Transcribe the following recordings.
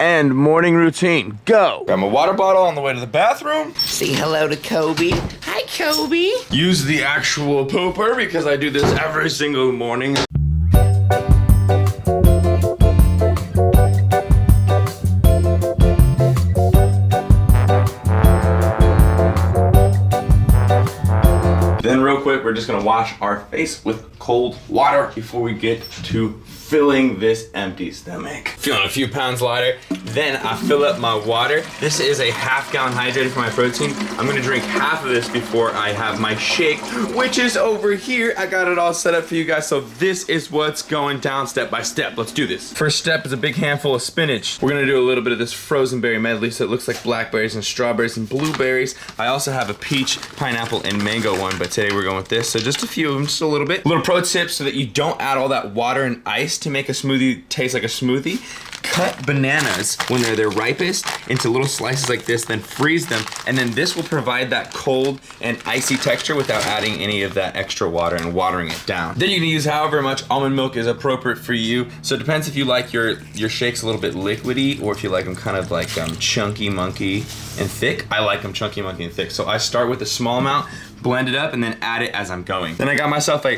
and morning routine. Go. Grab my water bottle on the way to the bathroom. Say hello to Kobe. Hi, Kobe. Use the actual pooper because I do this every single morning. Then real quick, we're just gonna wash our face with cold water before we get to filling this empty stomach. Feeling a few pounds lighter. Then I fill up my water. This is a half-gallon hydrator for my protein. I'm gonna drink half of this before I have my shake, which is over here. I got it all set up for you guys. So this is what's going down step by step. Let's do this. First step is a big handful of spinach. We're gonna do a little bit of this frozen berry medley so it looks like blackberries and strawberries and blueberries. I also have a peach, pineapple, and mango one, but today we're going with this. So just a few of them, just a little bit. Little pro tip so that you don't add all that water and ice to make a smoothie taste like a smoothie. Cut bananas when they're their ripest into little slices like this, then freeze them, and then this will provide that cold and icy texture without adding any of that extra water and watering it down. Then you can use however much almond milk is appropriate for you. So it depends if you like your shakes a little bit liquidy or if you like them kind of like chunky monkey and thick. I like them chunky monkey and thick. So I start with a small amount, blend it up, and then add it as I'm going. Then I got myself a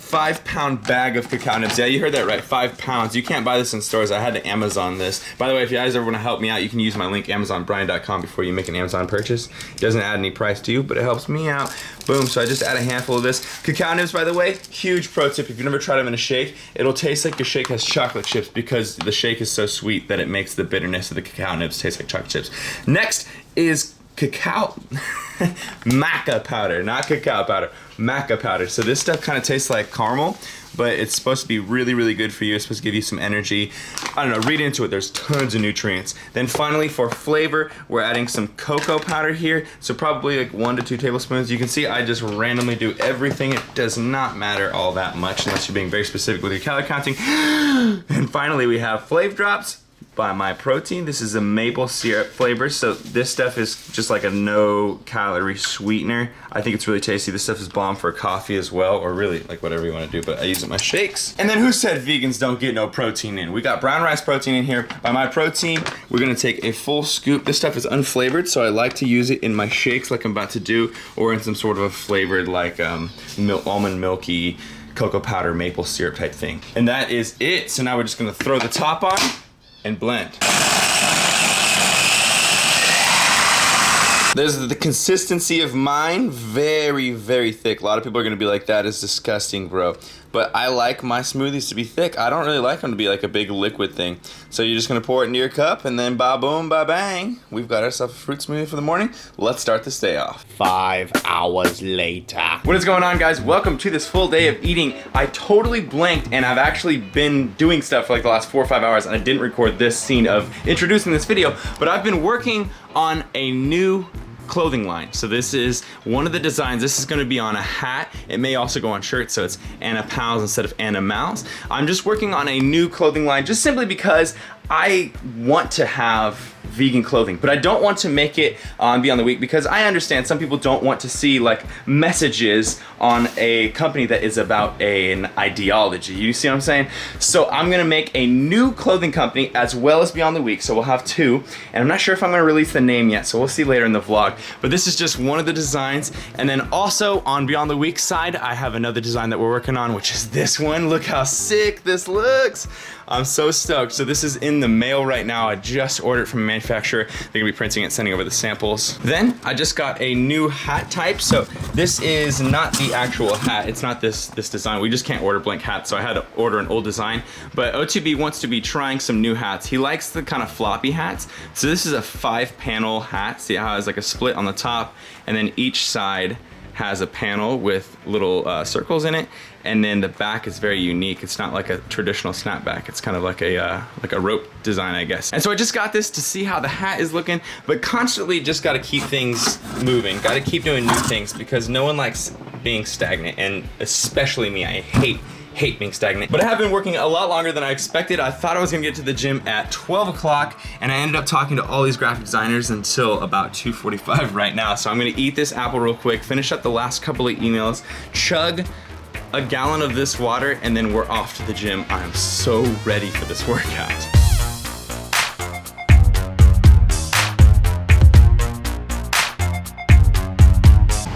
5-pound bag of Cacao Nibs. Yeah, you heard that right, 5 pounds. You can't buy this in stores. I had to Amazon this. By the way, if you guys ever want to help me out, you can use my link, amazonbrian.com, before you make an Amazon purchase. It doesn't add any price to you, but it helps me out. Boom, so I just add a handful of this. Cacao Nibs, by the way, huge pro tip. If you've never tried them in a shake, it'll taste like your shake has chocolate chips because the shake is so sweet that it makes the bitterness of the Cacao Nibs taste like chocolate chips. Next is cacao, Maca powder, not cacao powder, Maca powder. So this stuff kind of tastes like caramel, but it's supposed to be really, really good for you. It's supposed to give you some energy. I don't know, read into it, there's tons of nutrients. Then finally, for flavor, we're adding some cocoa powder here. So probably like 1 to 2 tablespoons. You can see I just randomly do everything. It does not matter all that much unless you're being very specific with your calorie counting. And finally, we have Flav drops by My Protein. This is a maple syrup flavor, so this stuff is just like a no-calorie sweetener. I think it's really tasty. This stuff is bomb for coffee as well, or really like whatever you want to do, but I use it in my shakes. And then who said vegans don't get no protein in? We got brown rice protein in here by My Protein. We're gonna take a full scoop. This stuff is unflavored, so I like to use it in my shakes like I'm about to do, or in some sort of a flavored like almond milky cocoa powder maple syrup type thing. And that is it. So now we're just gonna throw the top on and blend. There's the consistency of mine, very, very thick. A lot of people are gonna be like, that is disgusting, bro. But I like my smoothies to be thick. I don't really like them to be like a big liquid thing. So you're just gonna pour it into your cup and then ba boom, ba bang. We've got ourselves a fruit smoothie for the morning. Let's start this day off. 5 hours later. What is going on, guys? Welcome to this full day of eating. I totally blanked and I've actually been doing stuff for like the last 4 or 5 hours and I didn't record this scene of introducing this video, but I've been working on a new clothing line. So this is one of the designs. This is going to be on a hat. It may also go on shirts, so it's Anna Pals instead of Anna Mouse. I'm just working on a new clothing line just simply because I want to have vegan clothing, but I don't want to make it on Beyond the Week because I understand some people don't want to see like messages on a company that is about an ideology. You see what I'm saying? So I'm gonna make a new clothing company as well as Beyond the Week, so we'll have 2, and I'm not sure if I'm gonna release the name yet, so we'll see later in the vlog. But this is just one of the designs, and then also on Beyond the Week side, I have another design that we're working on, which is this one. Look how sick this looks. I'm so stoked. So this is in the mail right now. I just ordered from a manufacturer. They're gonna be printing it, sending over the samples. Then I just got a new hat type. So this is not the actual hat. It's not this design. We just can't order blank hats, so I had to order an old design. But O2B wants to be trying some new hats. He likes the kind of floppy hats. So this is a 5-panel hat. See how it has like a split on the top, and then each side has a panel with little circles in it, and then the back is very unique. It's not like a traditional snapback. It's kind of like a rope design, I guess. And so I just got this to see how the hat is looking, but constantly just gotta keep things moving. Gotta keep doing new things because no one likes being stagnant, and especially me. I hate being stagnant. But I have been working a lot longer than I expected. I thought I was gonna get to the gym at 12 o'clock, and I ended up talking to all these graphic designers until about 2:45 right now. So I'm gonna eat this apple real quick, finish up the last couple of emails, chug a gallon of this water, and then we're off to the gym. I'm so ready for this workout.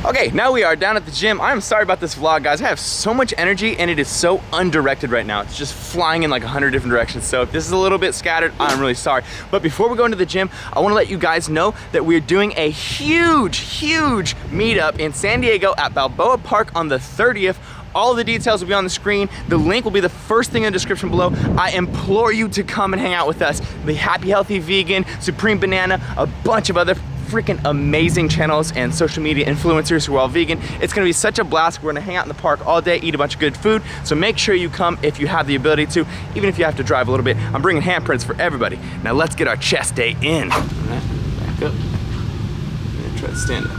Okay, now we are down at the gym. I'm sorry about this vlog, guys. I have so much energy and it is so undirected right now. It's just flying in like 100 different directions. So if this is a little bit scattered, I'm really sorry. But before we go into the gym, I wanna let you guys know that we're doing a huge meetup in San Diego at Balboa Park on the 30th. All the details will be on the screen. The link will be the first thing in the description below. I implore you to come and hang out with us. The Happy Healthy Vegan, Supreme Banana, a bunch of other freaking amazing channels and social media influencers who are all vegan. It's gonna be such a blast. We're gonna hang out in the park all day, eat a bunch of good food. So make sure you come if you have the ability to, even if you have to drive a little bit. I'm bringing handprints for everybody. Now let's get our chest day in. All right, back up. I'm gonna try to stand up.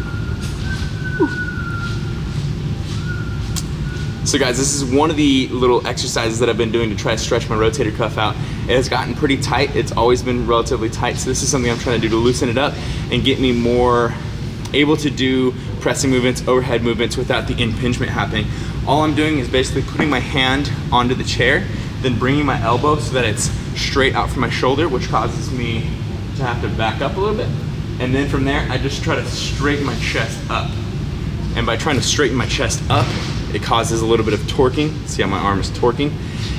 So guys, this is one of the little exercises that I've been doing to try to stretch my rotator cuff out. It has gotten pretty tight. It's always been relatively tight. So this is something I'm trying to do to loosen it up and get me more able to do pressing movements, overhead movements without the impingement happening. All I'm doing is basically putting my hand onto the chair, then bringing my elbow so that it's straight out from my shoulder, which causes me to have to back up a little bit. And then from there, I just try to straighten my chest up. And by trying to straighten my chest up, it causes a little bit of torquing. See how my arm is torquing?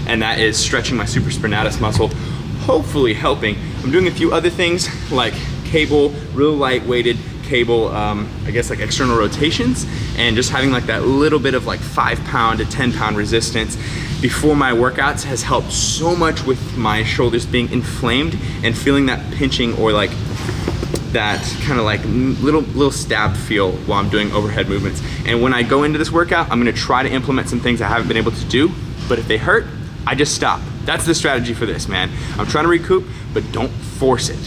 And that is stretching my supraspinatus muscle, hopefully helping. I'm doing a few other things like cable, real light weighted cable, I guess like external rotations, and just having like that little bit of like 5 pound to 10 pound resistance before my workouts has helped so much with my shoulders being inflamed and feeling that pinching or like that kind of like little stab feel while I'm doing overhead movements. And when I go into this workout, I'm gonna try to implement some things I haven't been able to do, but if they hurt, I just stop. That's the strategy for this, man. I'm trying to recoup, but don't force it.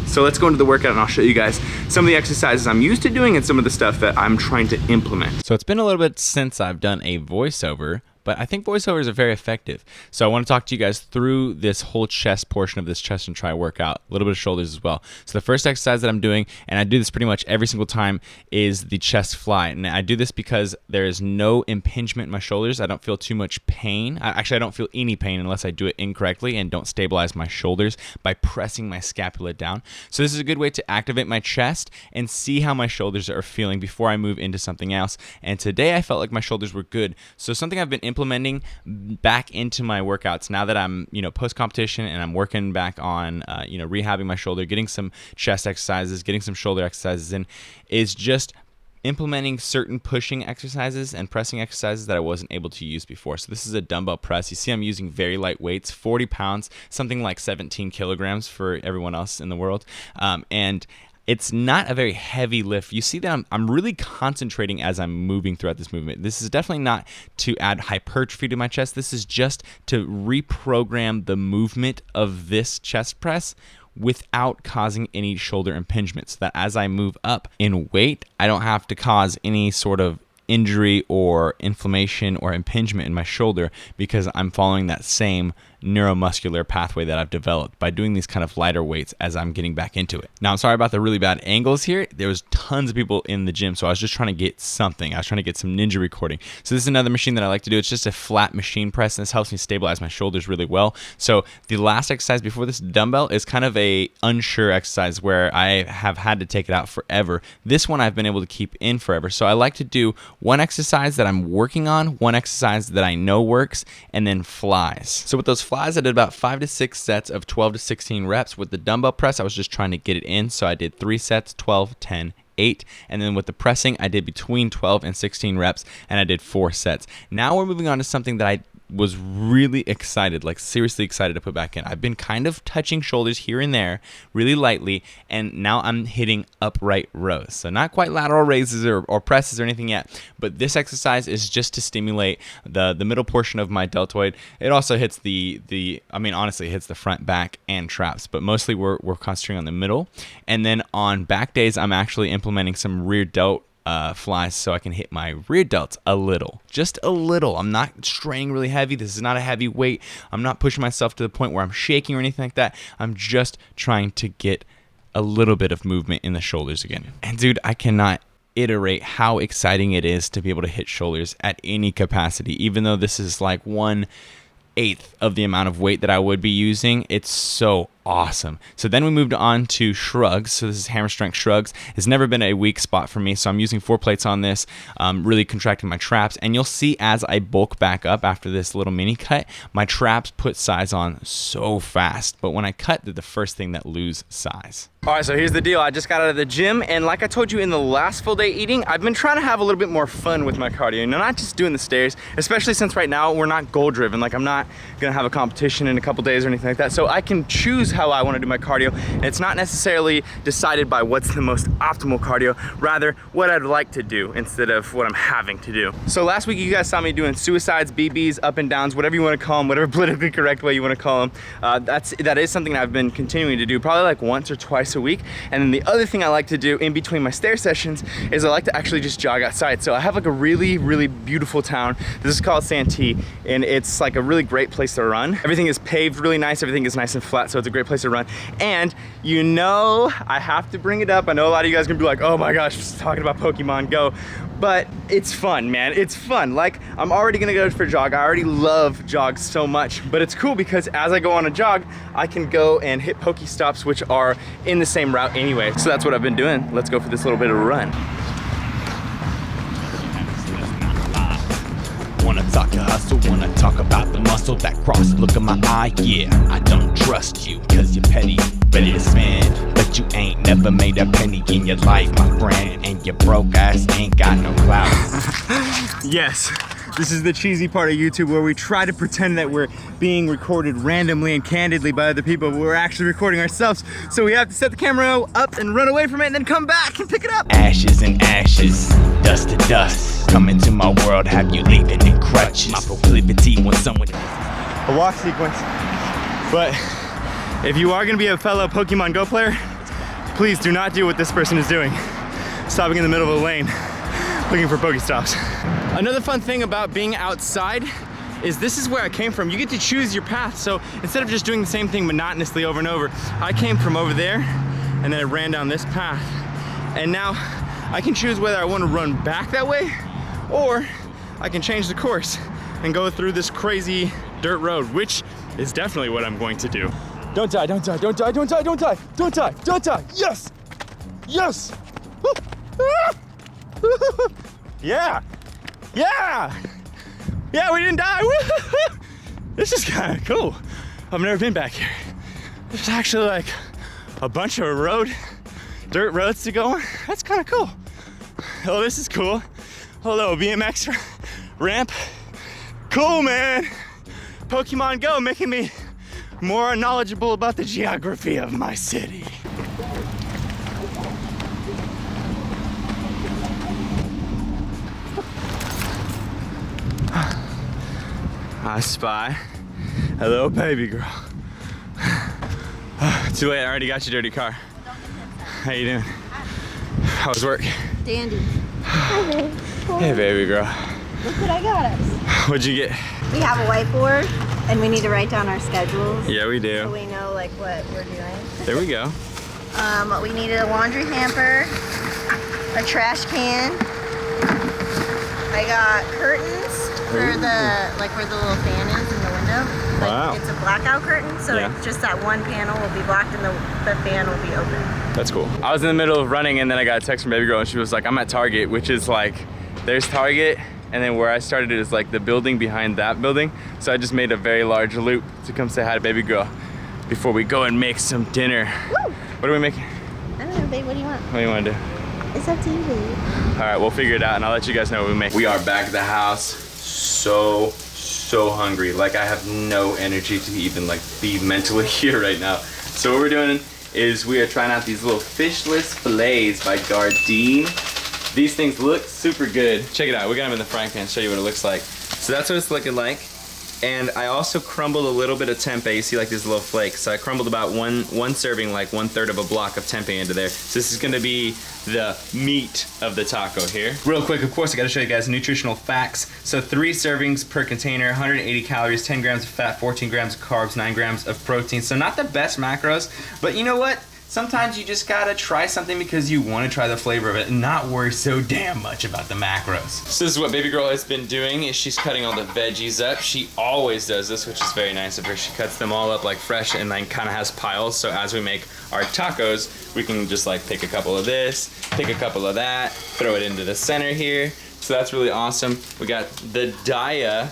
So let's go into the workout and I'll show you guys some of the exercises I'm used to doing and some of the stuff that I'm trying to implement. So it's been a little bit since I've done a voiceover, but I think voiceovers are very effective. So I want to talk to you guys through this whole chest portion of this chest and try workout, a little bit of shoulders as well. So the first exercise that I'm doing, and I do this pretty much every single time, is the chest fly. And I do this because there is no impingement in my shoulders. I don't feel too much pain. Actually, I don't feel any pain unless I do it incorrectly and don't stabilize my shoulders by pressing my scapula down. So this is a good way to activate my chest and see how my shoulders are feeling before I move into something else. And today I felt like my shoulders were good. So something I've been implementing back into my workouts now that I'm, post competition and I'm working back on, rehabbing my shoulder, getting some chest exercises, getting some shoulder exercises in, is just implementing certain pushing exercises and pressing exercises that I wasn't able to use before. So this is a dumbbell press. You see I'm using very light weights, 40 pounds, something like 17 kilograms for everyone else in the world. And it's not a very heavy lift. You see that I'm really concentrating as I'm moving throughout this movement. This is definitely not to add hypertrophy to my chest. This is just to reprogram the movement of this chest press without causing any shoulder impingement, so that as I move up in weight, I don't have to cause any sort of injury or inflammation or impingement in my shoulder because I'm following that same neuromuscular pathway that I've developed by doing these kind of lighter weights as I'm getting back into it. Now, I'm sorry about the really bad angles here. There was tons of people in the gym, so I was just trying to get something. I was trying to get some ninja recording. So this is another machine that I like to do. It's just a flat machine press, and this helps me stabilize my shoulders really well. So the last exercise before this dumbbell is kind of a unsure exercise where I have had to take it out forever. This one I've been able to keep in forever. So I like to do one exercise that I'm working on, one exercise that I know works, and then flies. So with those flies, I did about 5 to 6 sets of 12 to 16 reps. With the dumbbell press, I was just trying to get it in. So I did 3 sets, 12, 10, 8. And then with the pressing, I did between 12 and 16 reps, and I did 4 sets. Now we're moving on to something that I was really excited, like seriously excited to put back in. I've been kind of touching shoulders here and there really lightly, and now I'm hitting upright rows. So not quite lateral raises or presses or anything yet, but this exercise is just to stimulate the middle portion of my deltoid. It also hits honestly, it hits the front, back, and traps, but mostly we're concentrating on the middle. And then on back days, I'm actually implementing some rear delt flies so I can hit my rear delts a little, just a little. I'm not straining really heavy. This is not a heavy weight. I'm not pushing myself to the point where I'm shaking or anything like that. I'm just trying to get a little bit of movement in the shoulders again. And dude, I cannot iterate how exciting it is to be able to hit shoulders at any capacity, even though this is like 1/8 of the amount of weight that I would be using. It's so awesome. So then we moved on to shrugs. So this is hammer strength shrugs. It's never been a weak spot for me, so I'm using 4 plates on this, really contracting my traps. And you'll see as I bulk back up after this little mini cut, my traps put size on so fast. But when I cut, they're the first thing that lose size. All right, so here's the deal. I just got out of the gym, and like I told you in the last full day eating, I've been trying to have a little bit more fun with my cardio, and not just doing the stairs, especially since right now we're not goal driven. Like, I'm not gonna have a competition in a couple days or anything like that, so I can choose how I wanna do my cardio, and it's not necessarily decided by what's the most optimal cardio, rather what I'd like to do instead of what I'm having to do. So last week you guys saw me doing suicides, BBs, up and downs, whatever you wanna call them, whatever politically correct way you wanna call them. That is something that I've been continuing to do, probably like once or twice a week. And then the other thing I like to do in between my stair sessions is I like to actually just jog outside. So I have like a really, really beautiful town. This is called Santee, and it's like a really great place to run. Everything is paved really nice. Everything is nice and flat, so it's a great place to run. And you know, I have to bring it up. I know a lot of you guys are gonna be like, oh my gosh, just talking about Pokemon Go. But it's fun, man. It's fun. Like, I'm already gonna go for a jog. I already love jogs so much, but it's cool because as I go on a jog, I can go and hit Pokestops, which are in the same route anyway. So that's what I've been doing. Let's go for this little bit of a run. Wanna talk to hustle, wanna talk about the muscle, that cross look in my eye, yeah. I don't trust you, cause you're petty, ready to spend, but you ain't never made a penny in your life, my friend, and your broke ass ain't got no clout. Yes, this is the cheesy part of YouTube where we try to pretend that we're being recorded randomly and candidly by other people, but we're actually recording ourselves. So we have to set the camera up and run away from it and then come back and pick it up. Ashes and ashes, dust to dust, come into my world, have you leaving in crutches. My proclivity when someone... A walk sequence. But if you are gonna be a fellow Pokemon Go player, please do not do what this person is doing. Stopping in the middle of a lane, looking for Pokestops. Another fun thing about being outside is this is where I came from. You get to choose your path. So instead of just doing the same thing monotonously over and over, I came from over there and then I ran down this path. And now I can choose whether I want to run back that way or I can change the course and go through this crazy dirt road, which is definitely what I'm going to do. Don't die, don't die, don't die, don't die, don't die, don't die, don't die. Yes! Yes! Yeah! Yeah! Yeah, we didn't die! This is kind of cool. I've never been back here. There's actually like a bunch of dirt roads to go on. That's kind of cool. Oh, this is cool. A little BMX ramp. Cool, man. Pokemon Go making me more knowledgeable about the geography of my city. I spy a little baby girl. Too late, I already got your dirty car. How you doing? How's work? Dandy. Hey, baby girl. Look what I got us. What'd you get? We have a whiteboard and we need to write down our schedules. Yeah, we do. So we know like what we're doing. There we go. We needed a laundry hamper, a trash can. I got curtains for the, like where the little fan is in the window. Like, wow. It's a blackout curtain, so Yeah. it's just that one panel will be blocked and the fan will be open. That's cool. I was in the middle of running and then I got a text from baby girl and she was like, I'm at Target, which is like, there's Target and then where I started is like the building behind that building. So I just made a very large loop to come say hi to baby girl before we go and make some dinner. Woo! What are we making? I don't know, babe, what do you want? What do you want to do? It's up to you, babe. All right, we'll figure it out and I'll let you guys know what we make. We are back at the house. So hungry. Like I have no energy to even like be mentally here right now. So what we're doing is we are trying out these little fishless fillets by Gardein. These things look super good. Check it out. We got them in the frying pan. Show you what it looks like. So that's what it's looking like. And I also crumbled a little bit of tempeh. You see like these little flakes. So I crumbled about one serving, like 1/3 of a block of tempeh into there. So this is gonna be the meat of the taco here. Real quick, of course, I gotta show you guys nutritional facts. So 3 servings per container, 180 calories, 10 grams of fat, 14 grams of carbs, 9 grams of protein. So not the best macros, but you know what? sometimes you just gotta try something because you want to try the flavor of it and not worry so damn much about the macros. So this is what baby girl has been doing, is she's cutting all the veggies up. She always does this, which is very nice of her. She cuts them all up like fresh and then kind of has piles, so as we make our tacos, we can just like pick a couple of this, pick a couple of that, throw it into the center here. So that's really awesome. We got the Daya,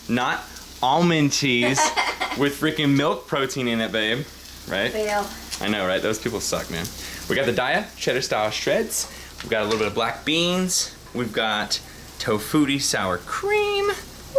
not almond cheese with freaking milk protein in it, babe. Right? Fail. I know, right? Those people suck, man. We got the Daya cheddar style shreds. We've got a little bit of black beans. We've got tofutti sour cream.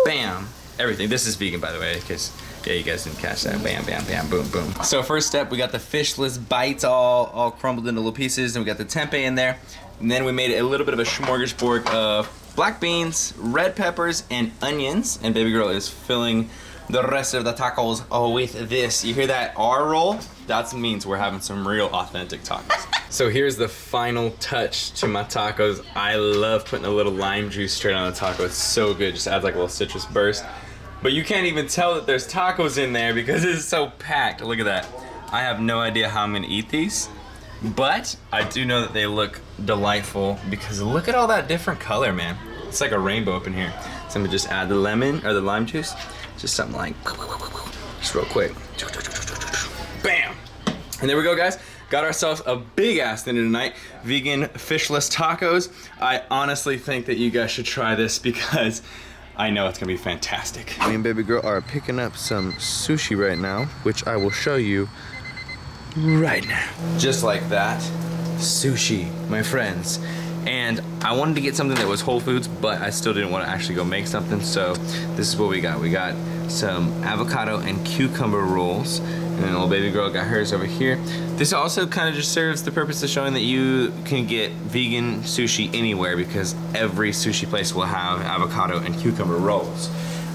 Bam. Everything. This is vegan, by the way, because yeah, you guys didn't catch that. Bam, bam, bam, boom, boom. So first step, we got the fishless bites all crumbled into little pieces, and we got the tempeh in there. And then we made a little bit of a smorgasbord of black beans, red peppers, and onions. And baby girl is filling the rest of the tacos with this. You hear that R roll? That means we're having some real authentic tacos. So here's the final touch to my tacos. I love putting a little lime juice straight on the taco. It's so good, just adds like a little citrus burst. But you can't even tell that there's tacos in there because it's so packed. Look at that. I have no idea how I'm gonna eat these, but I do know that they look delightful because look at all that different color, man. It's like a rainbow up in here. So I'm gonna just add the lemon or the lime juice. Just something like, just real quick. Bam! And there we go, guys. Got ourselves a big ass dinner tonight. Vegan fishless tacos. I honestly think that you guys should try this because I know it's gonna be fantastic. Me and baby girl are picking up some sushi right now, which I will show you right now. Just like that, sushi, my friends. And I wanted to get something that was Whole Foods, but I still didn't want to actually go make something, so this is what we got. We got some avocado and cucumber rolls, and then little baby girl got hers over here. This also kind of just serves the purpose of showing that you can get vegan sushi anywhere because every sushi place will have avocado and cucumber rolls.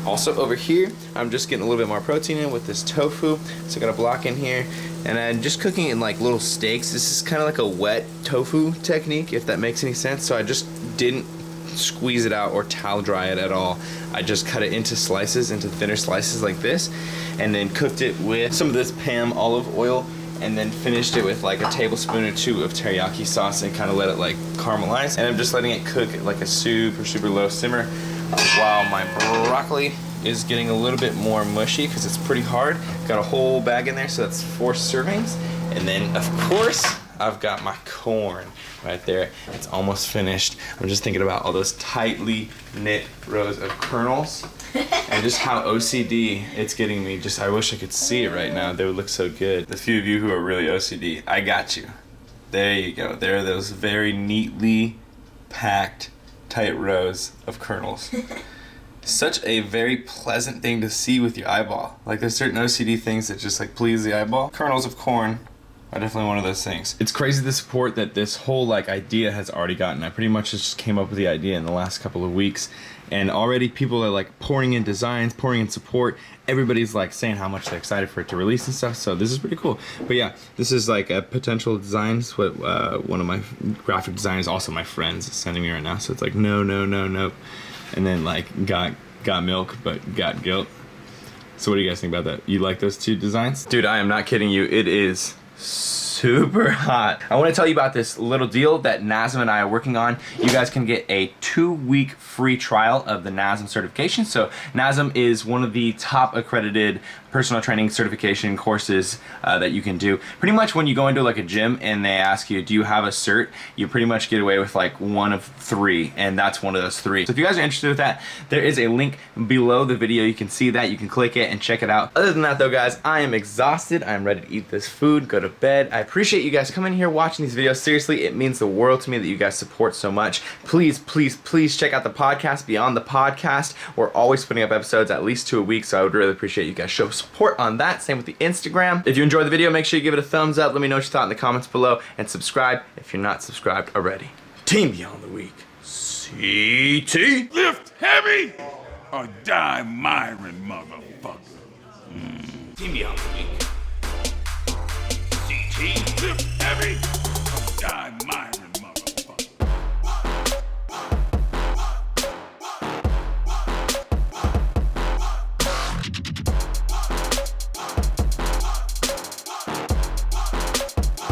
Also over here, I'm just getting a little bit more protein in with this tofu. So I got a block in here, and I'm just cooking it in like little steaks. This is kind of like a wet tofu technique, if that makes any sense. So I just didn't squeeze it out or towel dry it at all. I just cut it into slices, into thinner slices like this, and then cooked it with some of this Pam olive oil, and then finished it with like a tablespoon or two of teriyaki sauce and kind of let it like caramelize. And I'm just letting it cook at like a super low simmer while my broccoli is getting a little bit more mushy because it's pretty hard. Got a whole bag in there, so that's 4 servings. And then of course, I've got my corn right there. It's almost finished. I'm just thinking about all those tightly knit rows of kernels and just how OCD it's getting me. Just, I wish I could see it right now. They would look so good. The few of you who are really OCD, I got you. There you go. There are those very neatly packed tight rows of kernels. Such a very pleasant thing to see with your eyeball. Like there's certain OCD things that just like please the eyeball. Kernels of corn are definitely one of those things. It's crazy the support that this whole like idea has already gotten. I pretty much just came up with the idea in the last couple of weeks, and already people are like pouring in designs, pouring in support. Everybody's like saying how much they're excited for it to release and stuff, so this is pretty cool. But yeah, this is like a potential design. It's what one of my graphic designers, also my friends, is sending me right now. So it's like no, and then like got milk but got guilt. So what do you guys think about that? You like those 2 designs? Dude, I am not kidding you. It is super hot. I want to tell you about this little deal that NASM and I are working on. You guys can get a 2-week free trial of the NASM certification. So NASM is one of the top accredited personal training certification courses that you can do. Pretty much when you go into like a gym and they ask you, do you have a cert? You pretty much get away with like 1 of 3, and that's one of those 3. So if you guys are interested with that, there is a link below the video. You can see that, you can click it and check it out. Other than that though, guys, I am exhausted. I'm ready to eat this food, go to bed. I appreciate you guys coming here watching these videos. Seriously, it means the world to me that you guys support so much. Please check out the podcast, Beyond the Podcast. We're always putting up episodes at least 2 a week, so I would really appreciate you guys show support on that. Same with the Instagram. If you enjoyed the video, make sure you give it a thumbs up. Let me know what you thought in the comments below, and subscribe if you're not subscribed already. Team Beyond the Week. CT. Lift heavy or die MIRIN, motherfucker. Team Beyond the Week. CT. Lift heavy or die MIRIN.